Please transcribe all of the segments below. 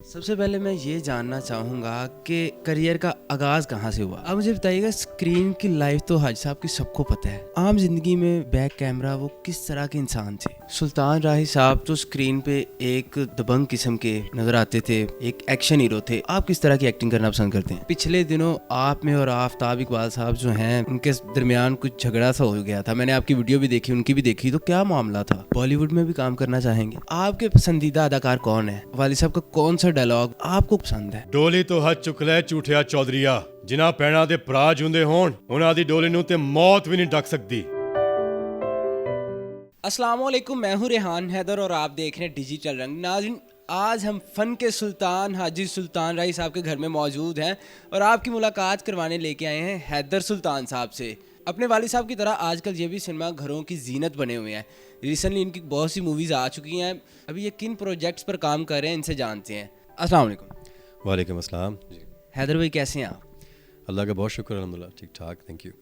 सबसे पहले मैं ये जानना चाहूँगा कि करियर का आगाज़ कहाँ से हुआ। अब मुझे बताइएगा, स्क्रीन की लाइफ तो हाजी साहब की सबको पता है। आम जिंदगी में बैक कैमरा वो किस तरह के इंसान थे। सुल्तान राही साहब तो स्क्रीन पे एक दबंग किस्म के नजर आते थे, एक एक्शन हीरो थे। आप किस तरह की एक्टिंग करना पसंद करते हैं? पिछले दिनों आप में और आफ्ताब इकबाल साहब जो हैं, उनके दरमियान कुछ झगड़ा सा हो गया था। मैंने आपकी वीडियो भी देखी, उनकी भी देखी, तो क्या मामला था? बॉलीवुड में भी काम करना चाहेंगे? आपके पसंदीदा अदाकार कौन है? वाली साहब का कौन सा डायलॉग आपको पसंद है? ਡੋਲੀ ਤੋਂ ਹੱਥ ਚੁੱਕ ਲੈ ਝੂਠਿਆ ਚੌਧਰੀਆ, ਜਿਨ੍ਹਾਂ ਪੈਣਾ ਦੇ ਭਰਾ ਜੁੰਦੇ ਹੋਣ ਉਹਨਾਂ ਦੀ ਡੋਲੀ ਨੂੰ ਤੇ ਮੌਤ ਵੀ ਨਹੀਂ ਡੱਕ ਸਕਦੀ। अस्सलाम वालेकुम, मैं हूँ रेहान हैदर और आप देख रहे हैं डिजिटल रंग। नाज़रीन, आज हम फ़न के सुल्तान हाजी सुल्तान राही साहब के घर में मौजूद हैं और आपकी मुलाकात करवाने लेके आए हैं हैदर सुल्तान साहब से। अपने वालिद साहब की तरह आजकल ये भी सिनेमा घरों की जीनत बने हुए हैं। रिसेंटली इनकी बहुत सी मूवीज़ आ चुकी हैं। अभी ये किन प्रोजेक्ट्स पर काम कर रहे हैं, इनसे जानते हैं। अस्सलाम वालेकुम। वालेकुम अस्सलाम जी। हैदर भाई, कैसे हैं आप? अल्लाह का बहुत शुक्र, अल्हम्दुलिल्लाह ठीक ठाक, थैंक यू।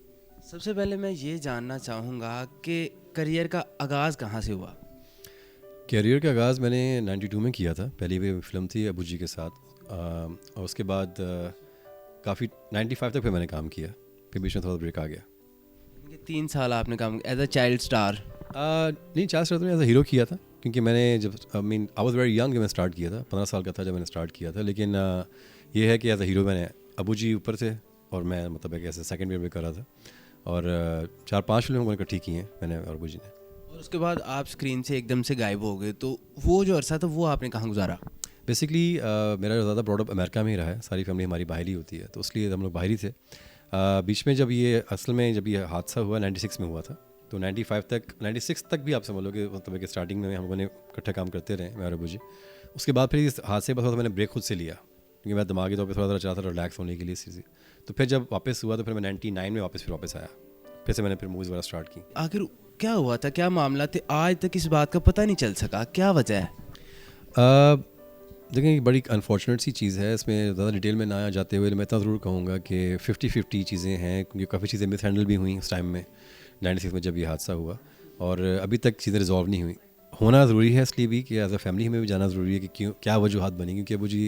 सबसे पहले मैं ये जानना चाहूँगा कि करियर का आगाज़ कहाँ से हुआ। कैरियर का आगाज़ मैंने 92 में किया था। पहली भी फिल्म थी अबू जी के साथ, और उसके बाद काफ़ी 95 तक फिर मैंने काम किया, फिर बीच में थोड़ा ब्रेक आ गया। 3 साल आपने काम एज अ चाइल्ड स्टार। नहीं, 4 साल तो एज हीरो किया था, क्योंकि मैंने जब आई वॉज वेरी यंग जब मैं स्टार्ट किया था, 15 साल का था जब मैंने स्टार्ट किया था। लेकिन ये है कि एज अ हीरो मैंने अबू जी ऊपर थे और मैं मतलब एक ऐसे सेकंड ईयर में कर रहा था, और 4-5 फिल्में मैंने इकट्ठी की हैं मैंने और अबू जी ने। और उसके बाद आप स्क्रीन से एकदम से गायब हो गए, तो वो जो अरसा था वो आपने कहाँ गुजारा? बेसिकली मेरा ज़्यादा ब्रॉडअप अमेरिका में ही रहा है। सारी फैमिली हमारी बाहर ही होती है, तो इसलिए हम लोग बाहर ही थे। बीच में जब ये असल में जब ये हादसा हुआ 96 में हुआ था, तो 96 तक भी आप समझ लो कि मतलब कि स्टार्टिंग में हम लोगों ने इकट्ठा काम करते रहे, मैं और अबू जी। उसके बाद फिर इस हादसे के बाद मैंने ब्रेक खुद से लिया, क्योंकि मैं दिमागी तौर पर थोड़ा चाहता था रिलैक्स होने के लिए चीज़ें। तो फिर जब वापस हुआ तो फिर मैं 99 में वापस आया, फिर से मैंने फिर मूवीज़ वगैरह स्टार्ट की। आखिर क्या हुआ था, क्या मामला थे? आज तक इस बात का पता नहीं चल सका, क्या वजह है? देखिए, बड़ी अनफॉर्चुनेट सी चीज़ है। इसमें ज़्यादा डिटेल में ना जाते हुए मैं इतना ज़रूर कहूँगा कि 50-50 चीज़ें हैं, क्योंकि काफ़ी चीज़ें मिस हैंडल भी हुई उस टाइम में 96 में जब ये हादसा हुआ, और अभी तक चीज़ें रिजॉल्व नहीं हुई। होना ज़रूरी है इसलिए भी कि एज अ फैमिली हमें भी जाना ज़रूरी है कि क्यों, क्या वजूहत बनी। क्योंकि अबू जी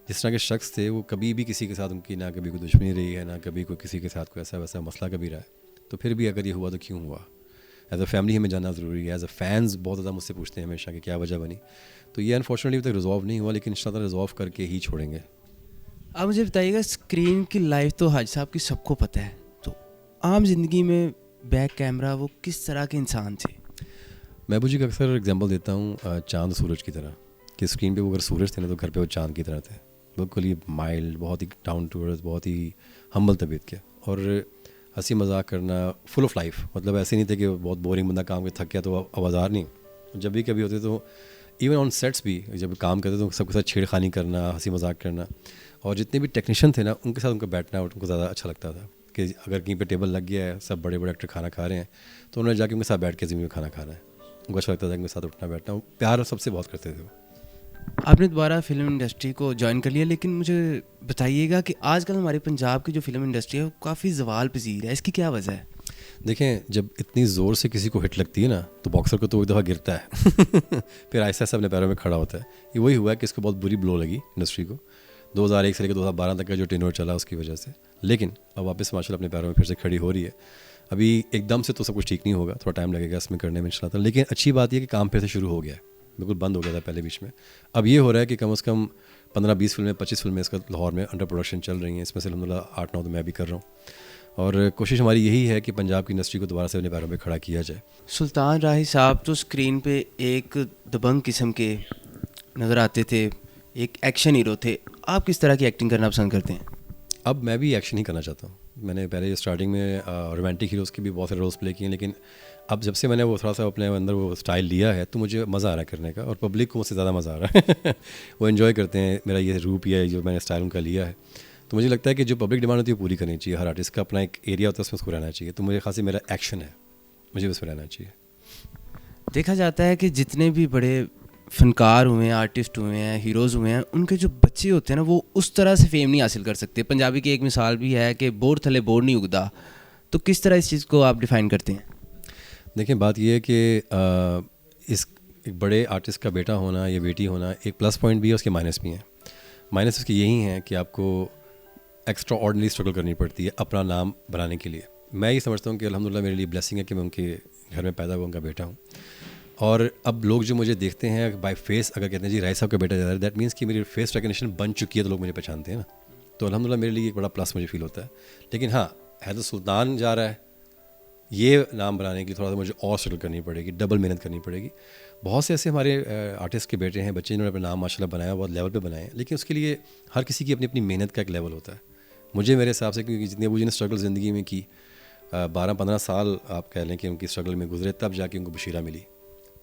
जिस तरह के शख्स थे, वो कभी भी किसी के साथ उनकी ना कभी कोई दुश्मनी रही है, ना कभी कोई किसी के साथ कोई ऐसा वैसा मसला कभी रहा है। तो फिर भी अगर ये हुआ तो क्यों हुआ, एज अ फैमिली हमें जानना ज़रूरी है। एज अ फैंस बहुत ज़्यादा मुझसे पूछते हैं हमेशा कि क्या वजह बनी। तो ये अनफॉर्चुनेटली अभी तक रिजॉल्व नहीं हुआ, लेकिन इंशाल्लाह रिजॉल्व करके ही छोड़ेंगे। आप मुझे बताइएगा, स्क्रीन की लाइफ तो हाजी साहब की सबको पता है, तो आम जिंदगी में बैक कैमरा वो किस तरह के इंसान थे? मैं अबू जी का अक्सर एग्जांपल देता हूँ चांद सूरज की तरह, कि स्क्रीन पे वो अगर सूरज थे ना तो घर पे वो चांद की तरह थे। बिल्कुल ही माइल्ड, बहुत ही डाउन टू अर्थ, बहुत ही हम्बल तबीयत के, और हंसी मजाक करना, फुल ऑफ लाइफ। मतलब ऐसे नहीं थे कि बहुत बोरिंग बंदा काम के थक गया तो आवाज़ार नहीं। जब भी कभी होते तो इवन ऑन सेट्स भी जब काम करते तो सबके साथ छेड़खानी करना, हंसी मजाक करना, और जितने भी टेक्नीशियन थे ना उनके साथ उनका बैठना उनको ज़्यादा अच्छा लगता था। कि अगर कहीं पे टेबल लग गया है, सब बड़े बड़े एक्टर खाना खा रहे हैं, तो उन्होंने जाके उनके साथ बैठ के ज़मीन में खाना खाना है। उनको अच्छा लगता था उनके साथ उठना बैठना, प्यार सबसे बहुत करते थे वो। आपने दोबारा फिल्म इंडस्ट्री को ज्वाइन कर लिया, लेकिन मुझे बताइएगा कि आजकल हमारे पंजाब की जो फिल्म इंडस्ट्री है वो काफ़ी जवाल पजीर है, इसकी क्या वजह है? देखें, जब इतनी ज़ोर से किसी को हिट लगती है ना तो बॉक्सर को तो एक दफ़ा गिरता है फिर आहिस्ता आहिस्ता अपने पैरों में खड़ा होता है। ये वही हुआ है कि इसको बहुत बुरी ब्लो लगी इंडस्ट्री को 2001 से लेकर 2012 तक का जो टेन्योर चला उसकी वजह से। लेकिन अब वापस माशाल्लाह अपने पैरों में फिर से खड़ी हो रही है। अभी एकदम से तो सब कुछ ठीक नहीं होगा, थोड़ा टाइम लगेगा इसमें करने में इंशाल्लाह। लेकिन अच्छी बात यह कि काम फिर से शुरू हो गया है, बिल्कुल बंद हो गया था पहले बीच में। अब ये हो रहा है कि कम से कम 15-20 फिल्में, 25 फिल्में इसका लाहौर में अंडर प्रोडक्शन चल रही हैं। इसमें से अल्हम्दुलिल्लाह 8-9 तो मैं भी कर रहा हूँ, और कोशिश हमारी यही है कि पंजाब की इंडस्ट्री को दोबारा से अपने पैरों पे खड़ा किया जाए। सुल्तान राही साहब तो स्क्रीन पे एक दबंग किस्म के नज़र आते थे, एक एक्शन हीरो थे। आप किस तरह की एक्टिंग करना पसंद करते हैं? अब मैं भी एक्शन ही करना चाहता हूँ। मैंने पहले स्टार्टिंग में रोमांटिक हीरोज़ के भी बहुत सारे रोल्स प्ले किए हैं, लेकिन अब जब से मैंने वो थोड़ा सा अपने अंदर वो स्टाइल लिया है तो मुझे मज़ा आ रहा है करने का, और पब्लिक को मुझसे ज़्यादा मज़ा आ रहा है वो एंजॉय करते हैं मेरा ये रूप या जो मैंने स्टाइल उनका लिया है। तो मुझे लगता है कि जो पब्लिक डिमांड होती है वो पूरी करनी चाहिए। हर आर्टिस्ट का अपना एक एरिया होता है, उसमें उसको रहना चाहिए। तो मुझे खासी मेरा एक्शन है, मुझे उसमें रहना चाहिए। देखा जाता है कि जितने भी बड़े फनकार हुए हैं, आर्टिस्ट हुए हैं, हीरोज़ हुए हैं, उनके जो बच्चे होते हैं ना वो उस तरह से फेम नहीं हासिल कर सकते। पंजाबी की एक मिसाल भी है कि बोर थले बोर नहीं उगदा। तो किस तरह इस चीज़ को आप डिफ़ाइन करते हैं? देखिए, बात यह है कि इस एक बड़े आर्टिस्ट का बेटा होना या बेटी होना एक प्लस पॉइंट भी है, उसके माइनस भी हैं। माइनस उसके यही हैं कि आपको एक्स्ट्रा ऑर्डिनरी स्ट्रगल करनी पड़ती है अपना नाम बनाने के लिए। मैं ये समझता हूँ कि अल्हम्दुलिल्लाह मेरे लिए ब्लेसिंग है कि मैं उनके घर में पैदा हुआ, उनका बेटा हूँ। और अब लोग जो मुझे देखते हैं बाय फेस, अगर कहते हैं जी राय साहब का बेटा जा रहा है, दैट मीन्स कि मेरी फेस रिकग्निशन बन चुकी है, तो लोग मुझे पहचानते हैं ना। तो अल्हम्दुलिल्लाह मेरे लिए एक बड़ा प्लस मुझे फील होता है। लेकिन हाँ, हैदर सुल्तान जा रहा है, ये नाम बनाने के लिए थोड़ा सा मुझे और स्ट्रगल करनी पड़ेगी, डबल मेहनत करनी पड़ेगी। बहुत से ऐसे हमारे आर्टिस्ट के बेटे हैं, बच्चे, जिन्होंने अपना नाम माशाल्लाह बनाया, बहुत लेवल पे बनाए हैं, लेकिन उसके लिए हर किसी की अपनी अपनी मेहनत का एक लेवल होता है। मुझे मेरे हिसाब से, क्योंकि जितनी मुझे स्ट्रगल ज़िंदगी में की, 12-15 साल आप कह लें कि उनकी स्ट्रगल में गुजरे, तब जाके उनको बशीरा मिली।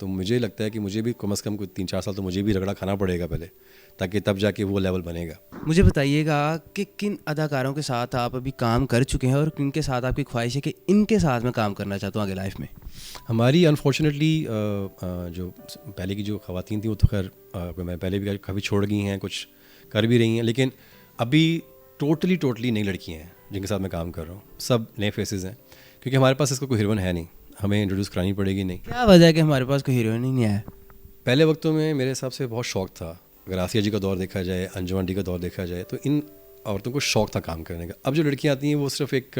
तो मुझे लगता है कि मुझे भी कम से कम कोई 3-4 साल तो मुझे भी रगड़ा खाना पड़ेगा पहले, ताकि तब जाके वो लेवल बनेगा। मुझे बताइएगा कि किन अदाकारों के साथ आप अभी काम कर चुके हैं और किन के साथ आपकी ख्वाहिश है कि इनके साथ मैं काम करना चाहता हूँ आगे लाइफ में। हमारी अनफॉर्चुनेटली जो पहले की जो ख़वातीन थी वो तो खैर मैं पहले भी काफ़ी छोड़ गई हैं, कुछ कर भी रही हैं, लेकिन अभी टोटली नई लड़कियाँ हैं जिनके साथ मैं काम कर रहा हूँ। सब नए फेसेस हैं, क्योंकि हमारे पास इसका कोई हीरोइन है नहीं, हमें इंट्रोड्यूस करानी पड़ेगी। नहीं, क्या वजह है कि हमारे पास कोई हीरोइन ही नहीं है? पहले वक्तों में मेरे हिसाब से बहुत शौक़ था। अगर आसिया जी का दौर देखा जाए, अंजुम आंटी का दौर देखा जाए, तो इन औरतों को शौक़ था काम करने का। अब जो लड़कियाँ आती हैं वो सिर्फ एक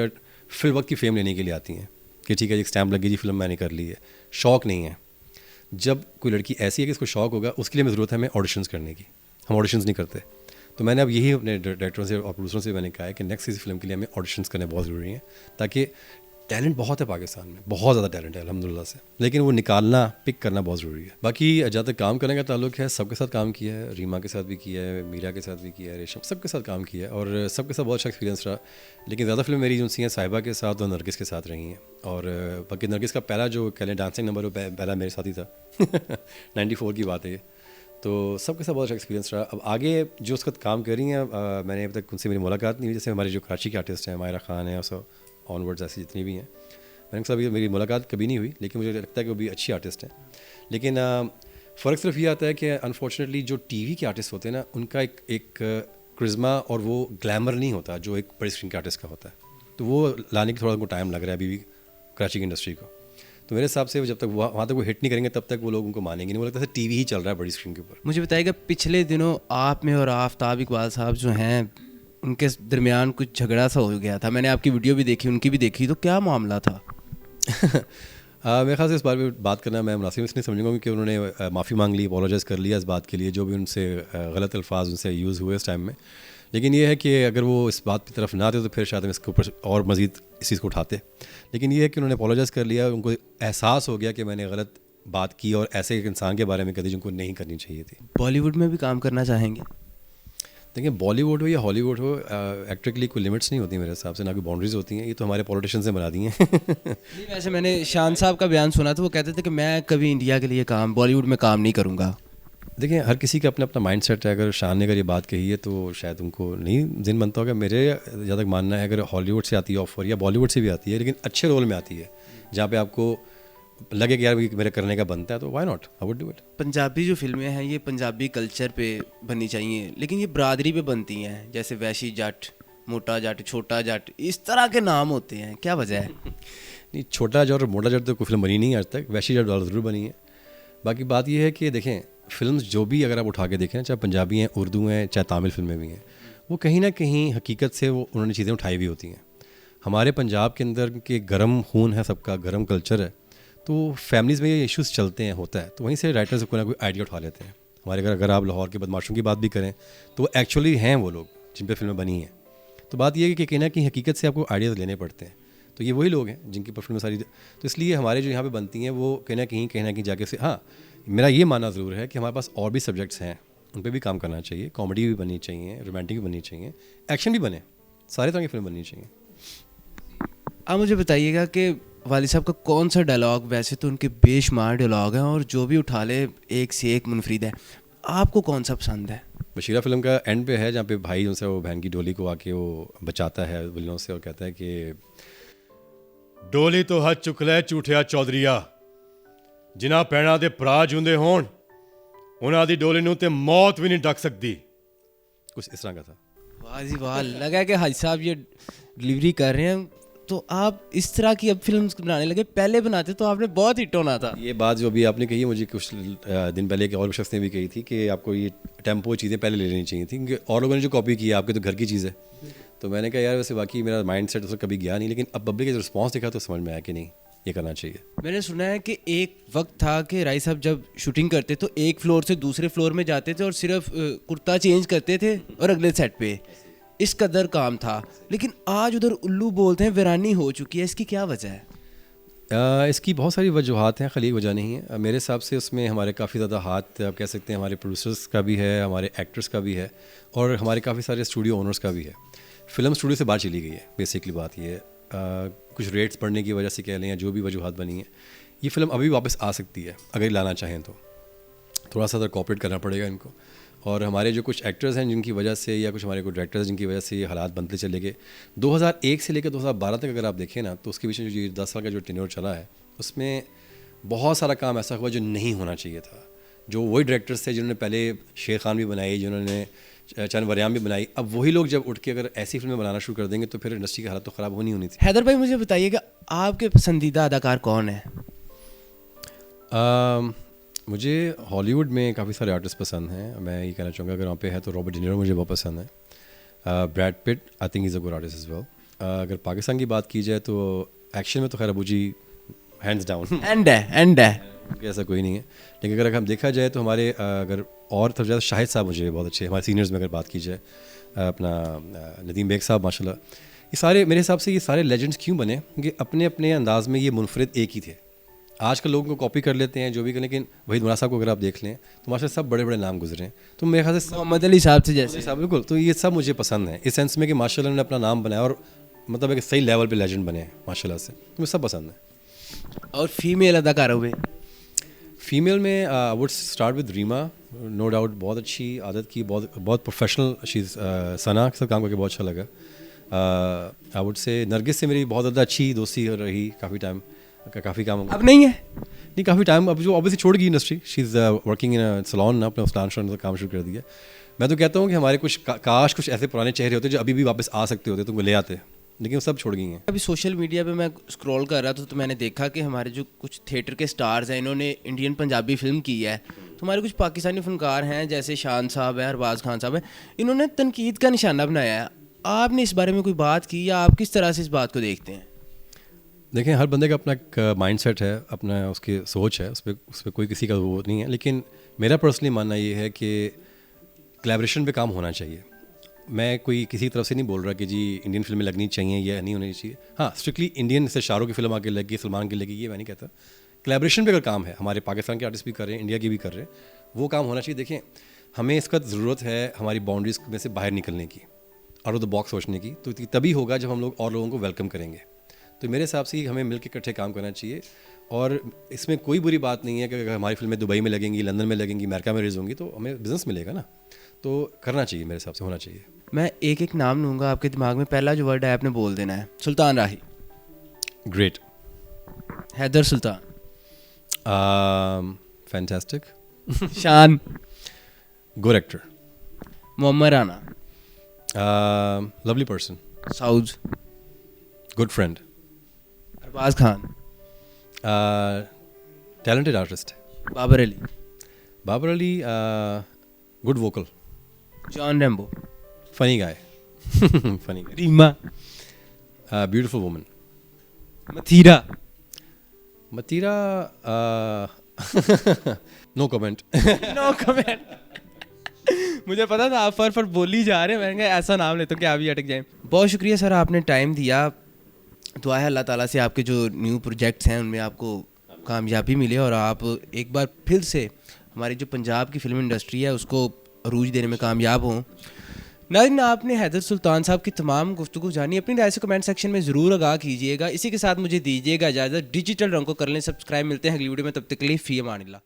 फिल वक्त की फेम लेने के लिए आती हैं कि ठीक है एक स्टैम्प लगी जी, फिल्म मैंने कर ली है। शौक़ नहीं है। जब कोई लड़की ऐसी है कि इसको शौक़ होगा, उसके लिए हमें ज़रूरत है हमें ऑडिशंस करने की। हम ऑडिशंस नहीं करते। तो मैंने अब यही अपने डायरेक्टरों से और प्रोड्यूसरों से मैंने कहा है कि नेक्स्ट किसी फिल्म के लिए हमें ऑडिशंस करने बहुत ज़रूरी है, ताकि टैलेंट बहुत है पाकिस्तान में, बहुत ज़्यादा टैलेंट है अल्हम्दुलिल्लाह से, लेकिन वो निकालना, पिक करना बहुत ज़रूरी है। बाकी जहाँ तक काम करने का ताल्लुक है, सबके साथ काम किया है, रीमा के साथ भी किया है, मीरा के साथ भी किया है, रेशम, सबके साथ काम किया है और सबके साथ बहुत अच्छा एक्सपीरियंस रहा। लेकिन ज़्यादा फिल्म मेरी जो सी हैं साहिबा के साथ और नरगिस के साथ रही हैं। और बाकी नरगिस का पहला जो कह लें डांसिंग नंबर वो पहला मेरे साथ ही था 94 की बात है ये। तो सबके साथ बहुत अच्छा एक्सपीरियंस रहा। अब आगे जो उसका काम कर रही हैं, मैंने अभी तक उनसे मेरी मुलाकात नहीं हुई। जैसे हमारे जो कराची के आर्टिस्ट हैं, मायरा खान है, और ऑनवर्ड्स ऐसी जितनी भी हैं, मैंने उनसे अभी मेरी मुलाकात कभी नहीं हुई, लेकिन मुझे लगता है कि वो भी अच्छी आर्टिस्ट हैं। लेकिन फ़र्क सिर्फ ये आता है कि अनफॉर्चुनेटली जो टीवी के आर्टिस्ट होते हैं ना, उनका एक क्रिज्मा और वो ग्लैमर नहीं होता जो एक बड़ी स्क्रीन के आर्टिस्ट का होता है। तो वो लाने की थोड़ा उनको टाइम लग रहा है अभी भी कराची की इंडस्ट्री को। तो मेरे हिसाब से जब तक वहाँ तक वो हिट नहीं करेंगे, तब तक वो लोग उनको मानेंगे नहीं। वो लगता है टीवी ही चल रहा है बड़ी स्क्रीन के ऊपर। मुझे बताइएगा, पिछले दिनों आप में और आफ्ताब इकबाल साहब जो हैं, उनके दरमियान कुछ झगड़ा सा हो गया था। मैंने आपकी वीडियो भी देखी, उनकी भी देखी, तो क्या मामला था? मेरे ख्याल से इस बारे में बात करना मैं मुनासिब इसलिए समझूंगा क्योंकि उन्होंने माफ़ी मांग ली, अपोलोजाइज़ कर लिया इस बात के लिए जो भी उनसे गलत अल्फाज उनसे यूज़ हुए इस टाइम में। लेकिन ये है कि अगर वो इस बात की तरफ ना आते तो फिर शायद हम इसके ऊपर और मज़ीद इस चीज़ को उठाते। लेकिन ये है कि उन्होंने अपोलोजाइज़ कर लिया, उनको एहसास हो गया कि मैंने गलत बात की और ऐसे एक इंसान के बारे में कही जिनको नहीं करनी चाहिए थी। बॉलीवुड में भी काम करना चाहेंगे? देखिए, बॉलीवुड हो या हॉलीवुड हो, एक्टर के लिए कोई लिमिट्स नहीं होती मेरे हिसाब से, ना कोई बाउंड्रीज होती हैं। ये तो हमारे पॉलिटिशियंस ने बना दी हैं। नहीं, वैसे मैंने शान साहब का बयान सुना था, वो कहते थे कि मैं कभी इंडिया के लिए बॉलीवुड में काम नहीं करूँगा। देखिए, हर किसी का अपना अपना माइंड सेट है। अगर शान ने अगर ये बात कही है तो शायद उनको नहीं दिन बनता होगा। मेरे जहाँ तक मानना है, अगर हॉलीवुड से आती है ऑफर या बॉलीवुड से भी आती है, लेकिन अच्छे रोल में आती है जहाँ पे आपको लगे कि यार मेरे करने का बनता है, तो why not, I would do it. Punjabi जो फिल्में हैं ये पंजाबी कल्चर पे बननी चाहिए, लेकिन ये बरादरी पे बनती हैं, जैसे वैशी जट, मोटा जट, छोटा जट, इस तरह के नाम होते हैं, क्या वजह है? नहीं, छोटा जट और मोटा जट तो कोई फिल्म बनी नहीं आज तक, वैशी जट ज़रूर बनी है। बाकी बात यह है कि देखें, फिल्म्स जो भी अगर आप उठा के देखें, चाहे पंजाबी हैं, उर्दू हैं, चाहे तमिल फिल्में भी हैं, वो कहीं ना कहीं हकीकत से वो उन्होंने चीज़ें उठाई भी होती हैं। हमारे पंजाब के अंदर के गर्म खून है, सबका गर्म कल्चर है, तो फैमिलीज़ में ये इश्यूज़ चलते हैं, होता है, तो वहीं से राइटर्स कोई ना कोई आइडिया उठा लेते हैं। हमारे अगर आप लाहौर के बदमाशों की बात भी करें तो एक्चुअली हैं वो लोग जिन पर फिल्में बनी हैं। तो बात यह है कि कहीं ना कहीं हकीकत से आपको आइडियाज़ लेने पड़ते हैं, तो ये वही लोग हैं जिनकी पर फिल्में सारी। तो इसलिए हमारे जो यहाँ पे बनती हैं वो कहीं ना कहीं जाके से, हाँ, मेरा ये मानना ज़रूर है कि हमारे पास और भी सब्जेक्ट्स हैं, उन पर भी काम करना चाहिए। कॉमेडी भी बननी चाहिए, रोमांटिक भी बननी चाहिए, एक्शन भी बने, सारे तरह की फिल्म बननी चाहिए। आप मुझे बताइएगा कि वाली साहब का कौन सा डायलॉग, वैसे तो उनके बेशुमार डायलॉग हैं और जो भी उठा ले एक से एक मुनफरिद है, आपको कौन सा पसंद है? बशीरा फिल्म का एंड पे है जहाँ पे भाई उनसे वो बहन की डोली को आके वो बचाता है विलनों से और कहता है कि डोली तो हज चुक लै झूठिया चौधरीआ, जिन्हां भैणां दे भरा जुंदे होण उन्हां दी डोली नूं ते मौत भी नहीं डक सकती। कुछ इस तरह का था। वाह जी वाह, लगा कि हाजी साहब ये डिलीवरी कर रहे हैं तो आप इस तरह की अब फिल्म बनाने लगे, पहले बनाते तो आपने बहुत हिट होना था। ये बात जो अभी आपने कही है, मुझे कुछ दिन पहले एक और शख्स ने भी कही थी कि आपको ये टेम्पो चीज़ें पहले ले लेनी चाहिए थी, क्योंकि और लोगों ने जो कॉपी की है आपके तो घर की चीज़ है। तो मैंने कहा यार वैसे बाकी मेरा माइंड सेट उसमें कभी गया नहीं, लेकिन अब पब्लिक का रिस्पॉन्स देखा तो समझ में आया कि नहीं ये करना चाहिए। मैंने सुना है कि एक वक्त था कि राय साहब जब शूटिंग करते तो एक फ्लोर से दूसरे फ्लोर में जाते थे और सिर्फ कुर्ता चेंज करते थे और अगले सेट पे, इस कदर काम था। लेकिन आज उधर उल्लू बोलते हैं वीरानी हो चुकी है, इसकी क्या वजह है? इसकी बहुत सारी वजूहत हैं, खाली एक वजह नहीं है। मेरे हिसाब से उसमें हमारे काफ़ी ज़्यादा हाथ आप कह सकते हैं, हमारे प्रोड्यूसर्स का भी है, हमारे एक्टर्स का भी है, और हमारे काफ़ी सारे स्टूडियो ओनर्स का भी है। फ़िल्म स्टूडियो से बाहर चली गई है, बेसिकली बात ये है। कुछ रेट्स बढ़ने की वजह से कह लें या जो भी वजूहत बनी है, ये फ़िल्म अभी वापस आ सकती है अगर लाना चाहें तो। थोड़ा सा कॉपरेट करना पड़ेगा इनको। और हमारे जो कुछ एक्टर्स हैं जिनकी वजह से, या कुछ हमारे कुछ डायरेक्टर्स जिनकी वजह से ये हालात बनते चले गए, 2001 से लेकर 2012 तक अगर आप देखें ना, तो उसके पीछे जो 10 साल का जो टेन्योर चला है, उसमें बहुत सारा काम ऐसा हुआ जो नहीं होना चाहिए था। जो वही डायरेक्टर्स थे जिन्होंने पहले शेर खान भी बनाई, जिन्होंने चंद वरियाम भी बनाई, अब वही लोग जब उठ के अगर ऐसी फिल्में बनाना शुरू कर देंगे तो फिर इंडस्ट्री की हालत तो ख़राब होनी थी। हैदर भाई मुझे बताइएगा आपके पसंदीदा अदाकार कौन है? मुझे हॉलीवुड में काफ़ी सारे आर्टिस्ट पसंद हैं। मैं ये कहना चाहूँगा अगर वहाँ पे है तो रॉबर्ट डिनीरो मुझे बहुत पसंद है। Brad Pitt I think is a good artist as well. अगर पाकिस्तान की बात की जाए तो एक्शन में तो खैर अबू जी हैंड्स डाउन एंड है ऐसा कोई नहीं है। लेकिन अगर हम देखा जाए तो हमारे अगर और तो ज़्यादा शाहिद साहब मुझे बहुत अच्छे, हमारे सीनियर्स में अगर बात की जाए, अपना नदीम बेग साहब माशाल्लाह, ये सारे मेरे हिसाब से ये सारे लेजेंड्स क्यों बने? क्योंकि अपने अपने अंदाज में ये मुनफरिद एक ही थे। आजकल लोगों को कॉपी कर लेते हैं जो भी करें, लेकिन वहीद मुराद साहब को अगर आप देख लें तो माशाल्लाह सब बड़े बड़े नाम गुजरे हैं। तो मेरे ख्याल से मोहम्मद अली साहब से जैसे साहब बिल्कुल, तो ये सब मुझे पसंद है इस सेंस में कि माशाल्लाह ने अपना नाम बनाया और मतलब एक सही लेवल पे लेजेंड बने हैं माशाल्लाह से, तो मुझे सब पसंद है। और फीमेल अदाकारों में फीमेल में I would start with Reema, no doubt बहुत अच्छी आदत की, बहुत प्रोफेशनल शी, सना के साथ काम करके बहुत अच्छा लगा। आई वुड से नरगिस से मेरी बहुत ज़्यादा अच्छी दोस्ती रही काफ़ी टाइम, काफ़ी काम अब नहीं है, नहीं काफ़ी टाइम, अब जो ऑब्वियसली छोड़ गई industry, she is working in salon ना, अपने स्टान से काम शुरू कर दिया। मैं तो कहता हूँ कि हमारे कुछ काश कुछ ऐसे पुराने चेहरे होते जो अभी भी वापस आ सकते होते तो वो ले आते, लेकिन वो सब छोड़ गई हैं। अभी सोशल मीडिया पे मैं स्क्रॉल कर रहा था तो मैंने देखा कि हमारे जो कुछ थिएटर के स्टार्स हैं इन्होंने इंडियन पंजाबी फिल्म की है। तो हमारे कुछ पाकिस्तानी फनकार हैं जैसे शान साहब हैं, अरबाज खान साहब हैं, इन्होंने तनकीद का निशाना बनाया है। आपने इस बारे में कोई बात की या आप किस तरह से इस बात को देखते हैं? देखें, हर बंदे का अपना एक माइंड सेट है, अपना उसकी सोच है, उस पर कोई किसी का वो नहीं है। लेकिन मेरा पर्सनली मानना ये है कि कोलैबोरेशन पे काम होना चाहिए। मैं कोई किसी तरफ से नहीं बोल रहा कि जी इंडियन फिल्में लगनी चाहिए या नहीं होनी चाहिए। हाँ, स्ट्रिक्टली इंडियन से शाहरुख की फिल्म आके लगी, सलमान की लगी, ये मैं नहीं कहता। कोलैबोरेशन पे अगर काम है, हमारे पाकिस्तान के आर्टिस्ट भी कर रहे हैं, इंडिया के भी कर रहे हैं, वो काम होना चाहिए। देखें, हमें इसका ज़रूरत है हमारी बाउंड्रीज में से बाहर निकलने की, आउट ऑफ द बॉक्स सोचने की। तो तभी होगा जब हम लोग और लोगों को वेलकम करेंगे। तो मेरे हिसाब से हमें मिलकर इकट्ठे काम करना चाहिए। और इसमें कोई बुरी बात नहीं है कि अगर हमारी फिल्में दुबई में लगेंगी, लंदन में लगेंगी, अमेरिका में रिलीज होंगी तो हमें बिजनेस मिलेगा ना। तो करना चाहिए, मेरे हिसाब से होना चाहिए। मैं एक एक नाम लूँगा, आपके दिमाग में पहला जो वर्ड है आपने बोल देना है। Sultan Rahi, great. Haider Sultan, fantastic. Shan, good actor. Mohammad Rana, lovely person. Saud, good friend. Arbaz Khan, talented artist. Babar Ali, Babar Ali, good vocal. John Rambo, funny guy. Funny guy. Reema, beautiful woman. Mathira, Mathira, no comment. No comment. मुझे पता था आप फर बोल ही जा रहे हैं, मैंने कहा ऐसा नाम लेता हूँ कि आप ही अटक जाएं। बहुत शुक्रिया सर, आपने टाइम दिया। दुआ है अल्लाह ताला से आपके जो न्यू प्रोजेक्ट्स हैं उनमें आपको कामयाबी मिले और आप एक बार फिर से हमारी जो पंजाब की फिल्म इंडस्ट्री है उसको अरूज देने में कामयाब हों। नाज़रीन, आपने हैदर सुल्तान साहब की तमाम गुफ्तगू जानी, अपनी राय से कमेंट सेक्शन में ज़रूर आगाह कीजिएगा। इसी के साथ मुझे दीजिएगा इजाज़त। डिजिटल रंग को कर लें सब्सक्राइब। मिलते हैं अगली वीडियो में, तब तक के लिए फ़ी अमान अल्लाह।